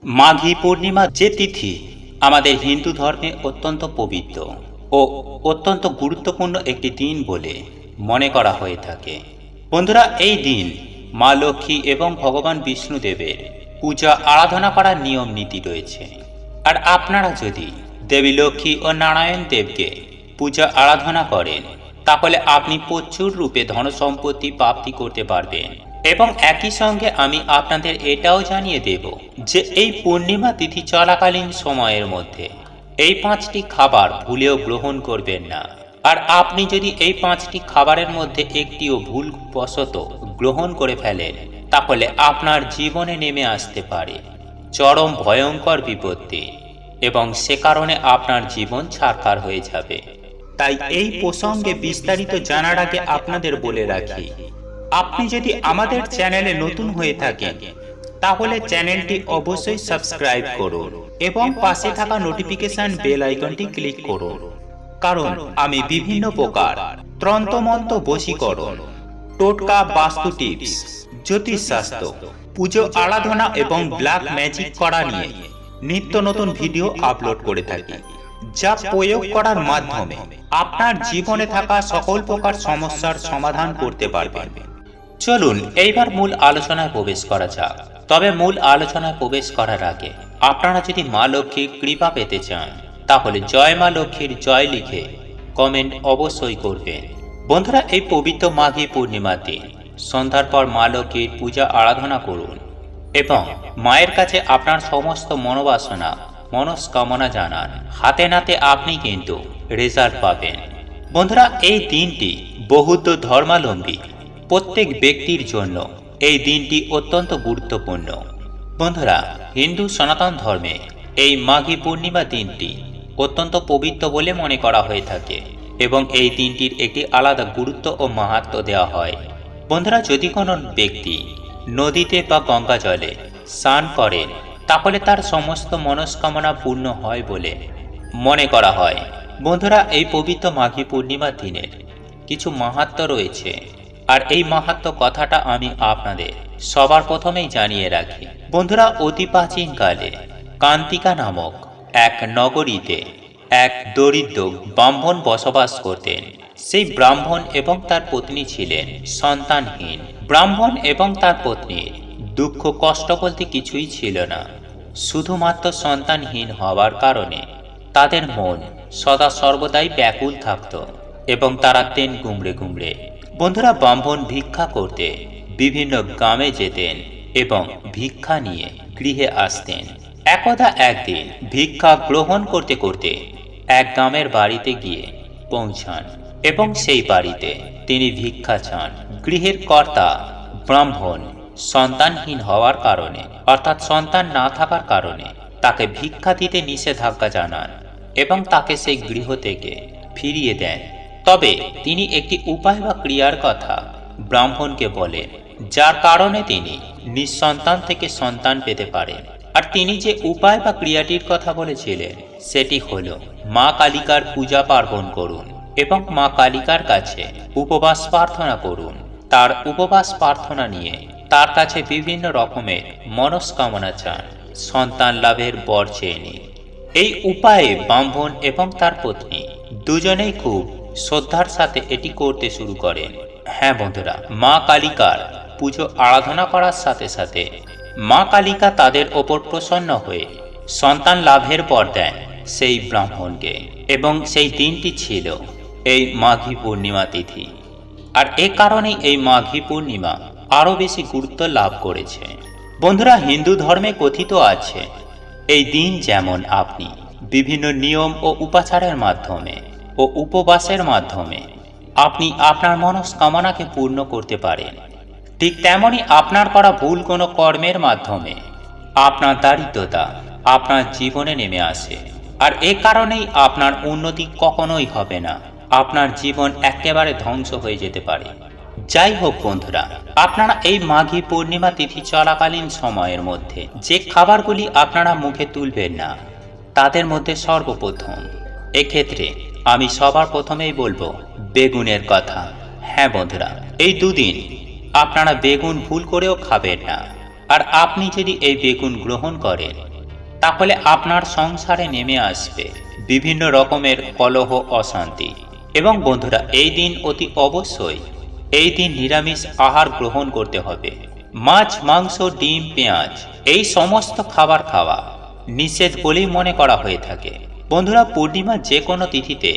মাঘী পূর্ণিমা যে তিথি আমাদের হিন্দু ধর্মে অত্যন্ত পবিত্র ও অত্যন্ত গুরুত্বপূর্ণ একটি দিন বলে মনে করা হয়ে থাকে। বন্ধুরা, এই দিন মা লক্ষ্মী এবং ভগবান বিষ্ণুদেবের পূজা আরাধনা করার নিয়ম নীতি রয়েছে। আর আপনারা যদি দেবী লক্ষ্মী ও নারায়ণ দেবকে পূজা আরাধনা করেন, তাহলে আপনি প্রচুর রূপে ধন সম্পত্তি প্রাপ্তি করতে পারবেন। এবং একই সঙ্গে আমি আপনাদের এটাও জানিয়ে দেব যে এই পূর্ণিমা তিথি চলাকালীন সময়ের মধ্যে এই 5টি খাবার ভুলেও গ্রহণ করবেন না। আর আপনি যদি এই 5টি খাবারের মধ্যে একটিও ভুলবশত গ্রহণ করে ফেলেন, তাহলে আপনার জীবনে নেমে আসতে পারে চরম ভয়ঙ্কর বিপত্তি এবং সে কারণে আপনার জীবন ছারখার হয়ে যাবে। তাই এই প্রসঙ্গে বিস্তারিত জানার আগে আপনাদের বলে রাখি, আপনি যদি আমাদের চ্যানেলে নতুন হয়ে থাকেন তাহলে চ্যানেলটি অবশ্যই সাবস্ক্রাইব করুন এবং পাশে থাকা নোটিফিকেশন বেল আইকনটি ক্লিক করুন, কারণ আমি বিভিন্ন প্রকার তন্ত্রমন্ত্র, বশীকরণ, টোটকা, বাস্তু টিপস, জ্যোতিষশাস্ত্র, পুজো আরাধনা এবং ব্ল্যাক ম্যাজিক করা নিয়ে নিত্য নতুন ভিডিও আপলোড করে থাকি, যা প্রয়োগ করার মাধ্যমে আপনার জীবনে থাকা সকল প্রকার সমস্যার সমাধান করতে পারবেন। চলুন এইবার মূল আলোচনায় প্রবেশ করা যাক। তবে মূল আলোচনায় প্রবেশ করার আগে আপনারা যদি মা লক্ষ্মীর কৃপা পেতে চান, তাহলে জয় মা লক্ষ্মীর জয় লিখে কমেন্ট অবশ্যই করবেন। বন্ধুরা, এই পবিত্র মাঘী পূর্ণিমার দিন সন্ধ্যার পর মা লক্ষ্মীর পূজা আরাধনা করুন এবং মায়ের কাছে আপনার সমস্ত মনোবাসনা, মনস্কামনা জানান। হাতে নাতে আপনি কিন্তু রেজাল্ট পাবেন। বন্ধুরা, এই দিনটি বৌদ্ধ ধর্মাবলম্বী প্রত্যেক ব্যক্তির জন্য এই দিনটি অত্যন্ত গুরুত্বপূর্ণ। বন্ধুরা, হিন্দু সনাতন ধর্মে এই মাঘী পূর্ণিমা দিনটি অত্যন্ত পবিত্র বলে মনে করা হয়ে থাকে এবং এই দিনটির একটি আলাদা গুরুত্ব ও মাহাত্ম্য দেওয়া হয়। বন্ধুরা, যদি কোনো ব্যক্তি নদীতে বা গঙ্গা জলে স্নান করেন, তাহলে তার সমস্ত মনস্কামনা পূর্ণ হয় বলে মনে করা হয়। বন্ধুরা, এই পবিত্র মাঘী পূর্ণিমার দিনের কিছু মাহাত্ম্য রয়েছে, আর এই মাহাত্ম্য কথাটা আমি আপনাদের সবার প্রথমেই জানিয়ে রাখি। বন্ধুরা, অতি প্রাচীনকালে কান্তিকা নামক এক নগরীতে এক দরিদ্র ব্রাহ্মণ বসবাস করতেন। সেই ব্রাহ্মণ এবং তার পত্নী ছিলেন সন্তানহীন। ব্রাহ্মণ এবং তার পত্নীর দুঃখ কষ্ট বলতে কিছুই ছিল না, শুধুমাত্র সন্তানহীন হওয়ার কারণে তাদের মন সদা সর্বদাই ব্যাকুল থাকত এবং তারা তেন গুমড়ে গুমড়ে। বন্ধুরা, ব্রাহ্মণ ভিক্ষা করতে বিভিন্ন গ্রামে যেতেন এবং ভিক্ষা নিয়ে গৃহে আসতেন। একদা একদিন ভিক্ষা গ্রহণ করতে করতে এক গ্রামের বাড়িতে গিয়ে পৌঁছান এবং সেই বাড়িতে তিনি ভিক্ষা চান। গৃহের কর্তা ব্রাহ্মণ সন্তানহীন হওয়ার কারণে, অর্থাৎ সন্তান না থাকার কারণে তাকে ভিক্ষা দিতে নিষেধাজ্ঞা জানান এবং তাকে সেই গৃহ থেকে ফিরিয়ে দেন। তবে তিনি একটি উপায় বা ক্রিয়ার কথা ব্রাহ্মণকে বলেন, যার কারণে তিনি নিঃসন্তান থেকে সন্তান পেতে পারেন। আর তিনি যে উপায় বা ক্রিয়াটির কথা বলেছিলেন সেটি হলো, মা কালিকার পূজা পার্বণ করুন এবং মা কালিকার কাছে উপবাস প্রার্থনা করুন। তার উপবাস প্রার্থনা নিয়ে তার কাছে বিভিন্ন রকমের মনস্কামনা চান, সন্তান লাভের বর চেয়ে নিন। এই উপায়ে ব্রাহ্মণ এবং তার পত্নী দুজনেই খুব শ্রদ্ধার সাথে এটি করতে শুরু করেন। হ্যাঁ বন্ধুরা, মা কালিকার পুজো আরাধনা করার সাথে সাথে মা কালিকা তাদের ওপর প্রসন্ন হয়ে সন্তান লাভের বর দেন সেই ব্রাহ্মণকে। এবং সেই দিনটি ছিল এই মাঘী পূর্ণিমা তিথি। আর এ কারণেই এই মাঘী পূর্ণিমা আরো বেশি গুরুত্ব লাভ করেছে। বন্ধুরা, হিন্দু ধর্মে কথিত আছে, এই দিন যেমন আপনি বিভিন্ন নিয়ম ও উপাচারের মাধ্যমে ও উপবাসের মাধ্যমে আপনি আপনার মনস্কামনাকে পূর্ণ করতে পারেন, ঠিক তেমনি আপনার করা ভুল কোনো কর্মের মাধ্যমে আপনার দারিদ্রতা আপনার জীবনে নেমে আসে। আর এ কারণেই আপনার উন্নতি কখনোই হবে না, আপনার জীবন একেবারে ধ্বংস হয়ে যেতে পারে। যাই হোক বন্ধুরা, আপনারা এই মাঘী পূর্ণিমা তিথি চলাকালীন সময়ের মধ্যে যে খাবারগুলি আপনারা মুখে তুলবেন না, তাদের মধ্যে সর্বপ্রথম এক্ষেত্রে আমি সবার প্রথমেই বলবো বেগুনের কথা। হ্যাঁ বন্ধুরা, এই দুদিন আপনারা বেগুন ভুল করেও খাবেন না। আর আপনি যদি এই বেগুন গ্রহণ করেন তাহলে আপনার সংসারে নেমে আসবে বিভিন্ন রকমের কলহ অশান্তি। এবং বন্ধুরা, এই দিন অতি অবশ্যই এই দিন নিরামিষ আহার গ্রহণ করতে হবে। মাছ, মাংস, ডিম, পেঁয়াজ এই সমস্ত খাবার খাওয়া নিষেধ বলেই মনে করা হয়ে থাকে। বন্ধুরা, পূর্ণিমার যে কোনো তিথিতে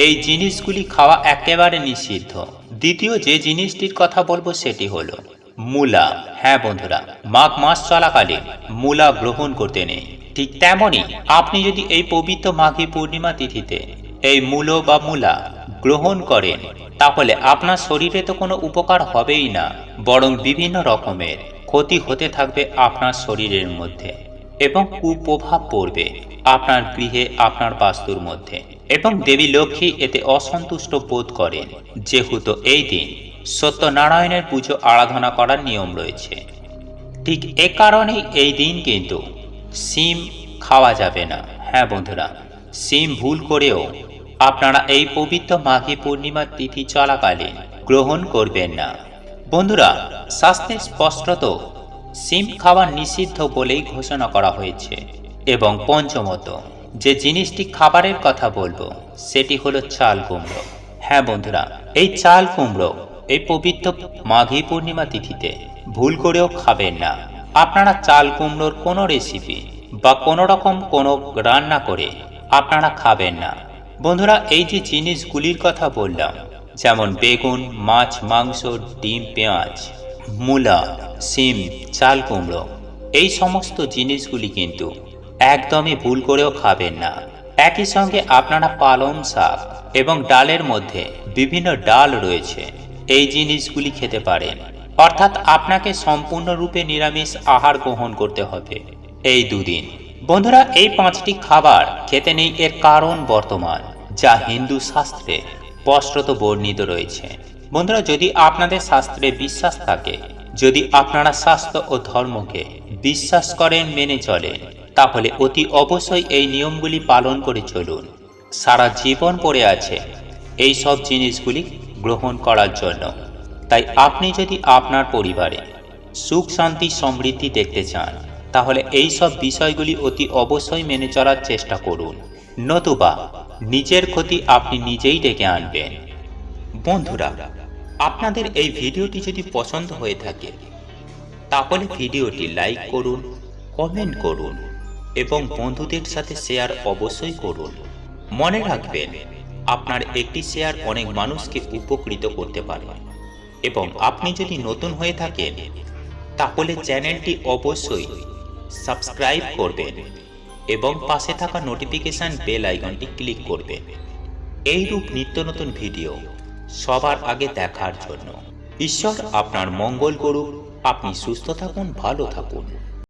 এই জিনিসগুলি খাওয়া একেবারে নিষিদ্ধ। দ্বিতীয় যে জিনিসটির কথা বলবো সেটি হলো মূলা। হ্যাঁ বন্ধুরা, মাঘ মাস চলাকালীন মূলা গ্রহণ করতে নেই। ঠিক তেমনই আপনি যদি এই পবিত্র মাঘী পূর্ণিমা তিথিতে এই মূলো বা মূলা গ্রহণ করেন তাহলে আপনার শরীরে তো কোনো উপকার হবেই না, বরং বিভিন্ন রকমের ক্ষতি হতে থাকবে আপনার শরীরের মধ্যে এবং কুপ্রভাব পড়বে আপনার গৃহে, আপনার বাস্তুর মধ্যে। এবং দেবী লক্ষ্মী এতে অসন্তুষ্ট বোধ করেন, যেহেতু এই দিন সত্যনারায়ণের পুজো আরাধনা করার নিয়ম রয়েছে। ঠিক এ কারণেই এই দিন কিন্তু শিম খাওয়া যাবে না। হ্যাঁ বন্ধুরা, শিম ভুল করেও আপনারা এই পবিত্র মাঘী পূর্ণিমার তিথি চলাকালীন গ্রহণ করবেন না। বন্ধুরা, শাস্ত্রে স্পষ্টত শিম খাওয়া নিষিদ্ধ বলেই ঘোষণা করা হয়েছে। এবং পঞ্চমত যে জিনিসটি খাবারের কথা বলবো সেটি হলো চাল কুমড়ো। হ্যাঁ বন্ধুরা, এই চাল কুমড়ো এই পবিত্র মাঘী পূর্ণিমা তিথিতে ভুল করেও খাবেন না। আপনারা চাল কুমড়োর কোনো রেসিপি বা কোনো রকম কোনো রান্না করে আপনারা খাবেন না। বন্ধুরা, এই যে জিনিসগুলির কথা বললাম, যেমন বেগুন, মাছ, মাংস, ডিম, পেঁয়াজ, মূলা, শিম, চাল কুমড়ো, এই সমস্ত জিনিসগুলি কিন্তু একদমই ভুল করেও খাবেন না। একই সঙ্গে আপনারা পালং শাক এবং ডালের মধ্যে বিভিন্ন ডাল রয়েছে, এই জিনিসগুলি খেতে পারেন। অর্থাৎ আপনাকে সম্পূর্ণরূপে নিরামিষ আহার গ্রহণ করতে হবে এই দুদিন। বন্ধুরা, এই 5টি খাবার খেতে নেই, এর কারণ বর্তমান যা হিন্দু শাস্ত্রে স্পষ্টত বর্ণিত রয়েছে। বন্ধুরা, যদি আপনাদের শাস্ত্রে বিশ্বাস থাকে, যদি আপনারা শাস্ত্র ও ধর্মকে বিশ্বাস করেন, মেনে চলেন, তাহলে অতি অবশ্যই এই নিয়মগুলি পালন করে চলুন। সারা জীবন পড়ে আছে এই সব জিনিসগুলি গ্রহণ করার জন্য। তাই আপনি যদি আপনার পরিবারে সুখ, শান্তি, সমৃদ্ধি দেখতে চান তাহলে এই সব বিষয়গুলি অতি অবশ্যই মেনে চলার চেষ্টা করুন, নতুবা নিজের ক্ষতি আপনি নিজেই ডেকে আনবেন। বন্ধুরা, আপনাদের এই ভিডিওটি যদি পছন্দ হয়ে থাকে তাহলে ভিডিওটি লাইক করুন, কমেন্ট করুন এবং বন্ধুদের সাথে শেয়ার অবশ্যই করুন। মনে রাখবেন, আপনার একটি শেয়ার অনেক মানুষকে উপকৃত করতে পারে। এবং আপনি যদি নতুন হয়ে থাকেন তাহলে চ্যানেলটি অবশ্যই সাবস্ক্রাইব করবেন এবং পাশে থাকা নোটিফিকেশন বেল আইকনটি ক্লিক করবেন, এইরূপ নিত্য নতুন ভিডিও সবার আগে দেখার জন্য। ঈশ্বর আপনার মঙ্গল করুক। আপনি সুস্থ থাকুন, ভালো থাকুন।